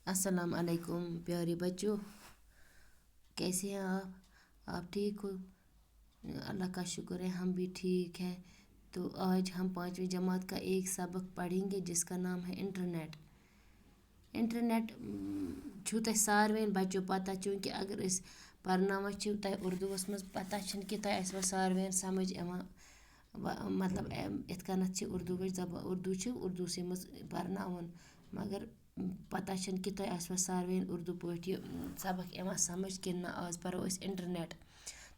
अस्सलाम वालेकुम प्यारे बच्चों, कैसे हैं आप ठीक हो? अल्लाह का शुक्र है, हम भी ठीक हैं। तो आज हम 5वीं जमात का एक सबक पढ़ेंगे जिसका नाम है इंटरनेट। इंटरनेट छू तह सारवेन बच्चों पता, चूँकि अगर इस परनावा छ तह उर्दूस मज पता छन कि तह आसवा सारवेन समझ यवान मतलब इत कनत छ उर्दू उर्दू से मज परनावन, मगर पता छन कि तह आसवा सारवेन उर्दू पठ सबक यवान समझ कि ना आज परो अस इंटरनेट।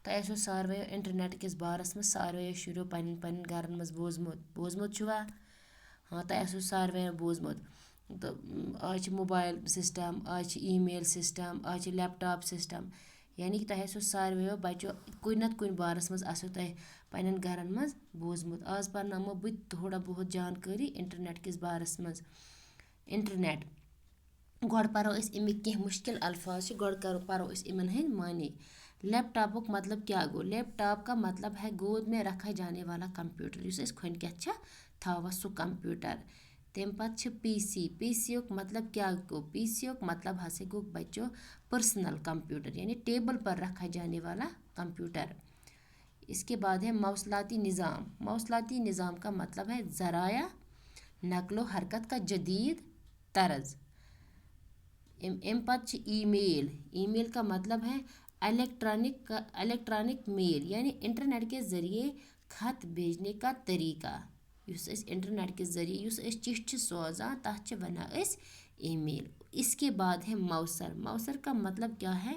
तह आसो सारवे इंटरनेट किस बारस मज सारवे शुरू पन पन घरन मज बोजमुत छुआ। हाँ, तह आसो सारवे बोजमुत। तो आज मोबाइल सिस्टम, आज ईमेल सिस्टम, आज लैपटॉप सिस्टम, यानी कि तह आसो सारवे बच्चों कुन नत कुन बारस मज आसो तह पन्न घरन मज बोजमुत। आज परनामो बह थोड़ा बहुत जानकारी इंटरनेट किस बारस मज। इंटरनेट गोड़ परो अमिक कह मुश्किल अल्फाज गोड़ परो इमन हंद माने। लैपटॉपुक मतलब क्या गो? लैपटॉप का मतलब है गोद में रखा जाने वाला कंप्यूटर, इस खुन क्या थावा सु कंप्यूटर। तम पत पीसी, पीसीयुक मतलब क्या गो? पीसीयुक मतलब हसे गो बच्चों पर्सनल कंप्यूटर, यानी टेबल पर रखा जाने वाला कंप्यूटर। इसके बाद है मौसलाती निज़ाम। मौसलाती निज़ाम का मतलब है ज़राया नकलो हरकत का जदीद तर्ज। एम पत ईमेल। ईमेल का मतलब है इलेक्ट्रॉनिक मेल, यानी इंटरनेट के ज़रिए खत भेजने का तरीका। इंटरनेट के ज़रिए चिट्ठी सोजान तथ वनान ईमेल। इसके बाद है मौसर। मौसर का मतलब क्या है?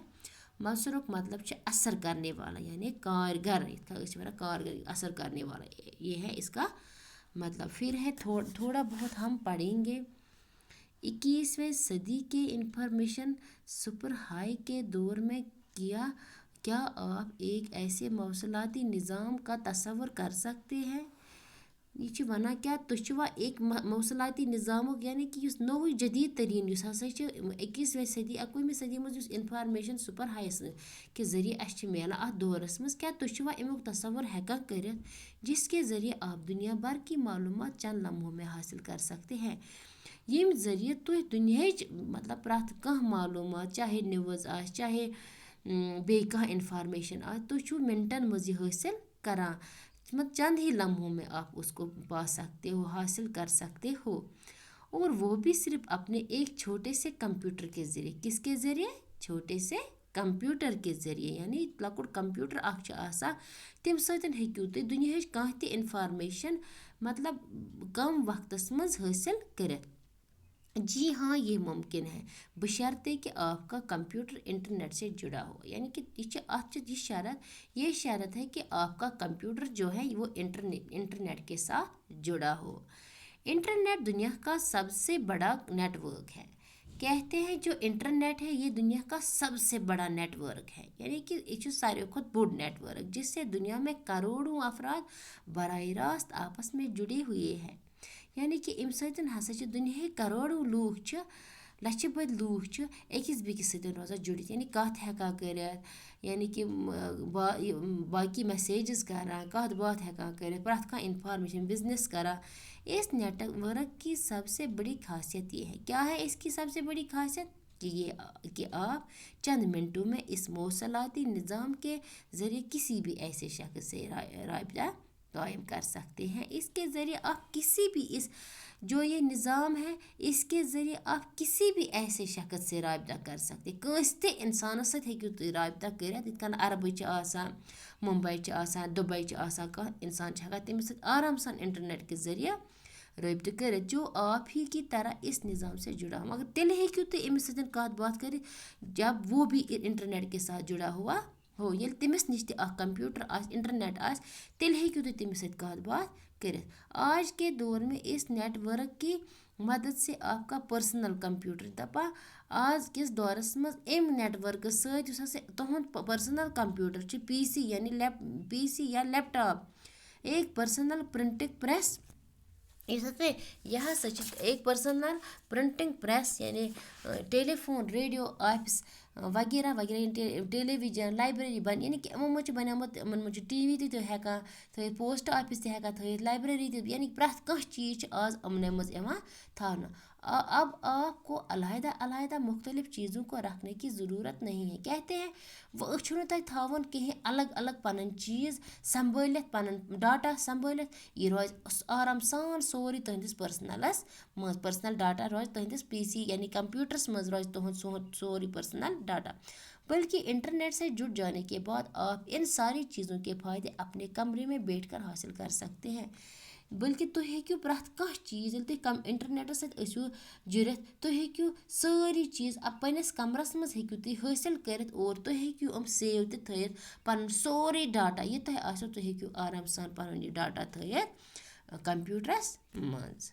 मौसरुक मतलब असर करने वाला, यानी कारगर, कारगर असर करने वाला, ये है इसका मतलब। फिर है थोड़ा बहुत हम पढ़ेंगे। 21वीं सदी के इंफॉर्मेशन सुपर हाई के दौर में क्या आप एक ऐसे मौसलाती निज़ाम का तस्वर कर सकते हैं? ये वना क्या तुवा एक मौसलाती निज़ाम, यानी कि नौ जदीद तरीन हसा 21वीं सदी 21वीं सदी मज इंफॉर्मेशन सुपर हाई के ज़रिए अस मिलान अत दौरस मज, क्या तुवा अमुक तस्वर हेका कर जिसके ज़रिए आप दुनिया भर की मालूमात चंद लम्हों में हासिल कर सकते हैं। ये ज़रिए तुम दुनिया मतलब प्रथ कह मालूमात, चाहे न्यूज़ आ, चाहे बे कह इंफॉर्मेशन आ, तुम मिनटन मज हासिल करान। मतलब चंद ही लम्हों में आप उसको पा सकते हो, हासिल कर सकते हो, और वो भी सिर्फ अपने एक छोटे से कंप्यूटर के ज़रिए। किसके ज़रिए? छोटे से कंप्यूटर के ज़रिए, यानी लकुट कंप्यूटर तम सतन हेक्यू तुम दुनिया कह ति इंफॉर्मेशन मतलब कम वक्तस मज हासिल कर। जी हाँ, ये मुमकिन है, बशर्ते कि आपका कंप्यूटर इंटरनेट से जुड़ा हो, यानी कि ये शर्त है कि आपका कंप्यूटर जो है वो इंटरनेट के साथ जुड़ा हो। इंटरनेट दुनिया का सबसे बड़ा नेटवर्क है। कहते हैं जो इंटरनेट है ये दुनिया का सबसे बड़ा नेटवर्क है, यानी कि ये सारे खुद बोड़ नेटवर्क जिससे दुनिया में करोड़ों अफराद बराह रास्त आपस में जुड़े हुए हैं। यानी कि अम सतन हसा दुनिया करोड़ों लूख लछ बद लूख अकिस बेकिस सतन रोजान जुड़ित, यानी कथ हेका कर, यानी कि बाकी मैसेजेस करान, कथ बात हेका कर, प्रथ कह इंफॉर्मेशन बिजनेस करान। इस नेटवर्क की सबसे बड़ी खासियत ये है, क्या है इसकी सबसे बड़ी खासियत? कि आप चंद मिनटों में इस मौसलाती निज़ाम के ज़रिए किसी भी ऐसे शख्स से राबिता कायम कर सकते हैं। इसके ज़रिए आप किसी भी जो ये निज़ाम है इसके ज़रिए आप किसी भी ऐसे शख्स से राबिता कर सकते, कंस ते इंसान सत हेक्यू तुम राबिता कर। इत कन अरब मुंबई दुबई कह इंसान हेका तमिस आराम सान इंटरनेट के ज़रिए रबित कर, जो आप ही की तरह इस निज़ाम से जुड़ा हो। मगर तेल हेक्यू तुम अमिस सतन कत बात कर जब वो भी इंटरनेट के साथ जुड़ा हुआ हो, ये तमिस नश कंप्यूटर इंटरनेट तेल हेक्यू तुम तमिस सत कत बात कर। आज के दौर में इस नेटवर्क की मदद से आपका पर्सनल कंप्यूटर दपा आज किस दौरस मज अम नेटवर्क तुहद पर्सनल कंप्यूटर पीसी, यानी पीसी या लैपटॉप, एक पर्सनल प्रिंटिंग प्रेस, यह एक पर्सनल प्रिंटिंग प्रेस, यानी टेलीफोन, रेडियो, ऑफिस वगैरह वगैरह, टेलीविजन, लाइब्रेरी बन, यानी कि यमो मज बनमत मज टीवी तो हेका थ, पोस्ट ऑफिस हेका थ, लाइब्रेरी, यानी प्रथ कह चीज आज अमन मज थवना। अब आपको अलहदा अलहदा मुख्तलिफ चीज़ों को रखने की ज़रूरत नहीं है। कहते हैं वो छुन तक थावन कहीं अलग अलग पन चीज़ संभालित पन डाटा संभालित यह रोज आराम सान सोरी तुहंदिस पर्सनलस मज पर्सनल डाटा रोज तुहंदिस पीसी यानी कंप्यूटरस मज रोज तुहंद सोरी पर्सनल डाटा। बल्कि इंटरनेट से जुड़ जाने के बाद आप इन सारी चीज़ों के फ़ायदे अपने कमरे में बैठकर हासिल कर सकते हैं। बल्कि तुम हेक्यू प्रथ कह चीज़ तुम कम इंटरनेटस सो जुड़ित तुम हेक्यू सारी चीज़ पन्नस कमरस मज हेक्यू तुम हासिल कर और तुम हेक्यू सेव थत पन सोरे डाटा यह तुम आसो तुम हेक्यू आराम सान पन यह डाटा थत कंप्यूटरस मज।